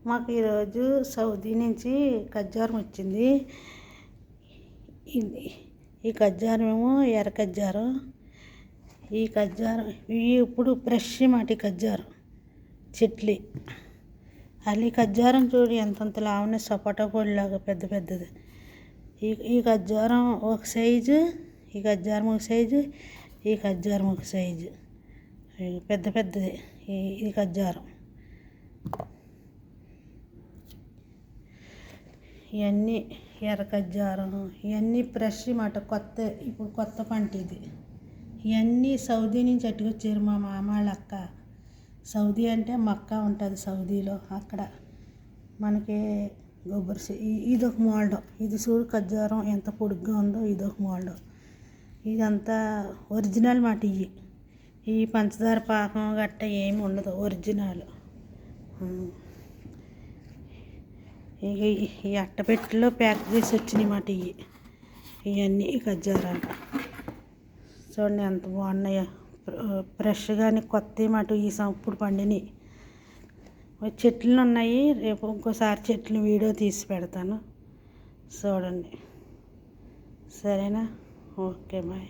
మాకు ఈరోజు సౌదీ నుంచి ఖర్జూరం వచ్చింది. ఈ ఖర్జూరం ఏమో ఎర్ర ఖర్జూరం. ఈ ఖర్జూరం ఇప్పుడు ఫ్రెష్ మాట ఖర్జూరం చెట్లు. అల్లి ఖర్జూరం చూడు ఎంతంత లావునే సపోటా పొడిలాగా పెద్ద పెద్దది. ఈ ఖర్జూరం ఒక సైజు, ఈ ఖర్జూరం ఒక సైజు, ఈ ఖర్జూరం ఒక సైజు పెద్ద పెద్దది. ఈ ఖర్జూరం ఇవన్నీ ఎర్ర ఖర్జూరం ఇవన్నీ ఫ్రెష్ మాట కొత్త, ఇప్పుడు కొత్త పంట ఇది. ఇవన్నీ సౌదీ నుంచి అట్టుకొచ్చారు మా మామ వాళ్ళ అక్క. సౌదీ అంటే మక్కా ఉంటుంది సౌదీలో, అక్కడ మనకి కొబ్బరి. ఇదొక మోల్డ్. ఇది చూడు ఖర్జూరం ఎంత పొడుగ్గా ఉందో, ఇదొక మోల్డ్. ఇదంతా ఒరిజినల్ మాట. ఈ పంచదార పాకం గట్ట ఏమి ఉండదు, ఒరిజినల్. ఈ అట్టపెట్టెలో ప్యాక్ చేసి వచ్చినాయి మాట ఇవన్నీ ఖర్జూరాలు. చూడండి ఎంత బాగున్నాయో, ఫ్రెష్గానే కొత్త మాట. ఇప్పుడు పండినవి చెట్లు ఉన్నాయి. రేపు ఇంకోసారి చెట్లు వీడియో తీసి పెడతాను, చూడండి. సరేనా? Okay bye.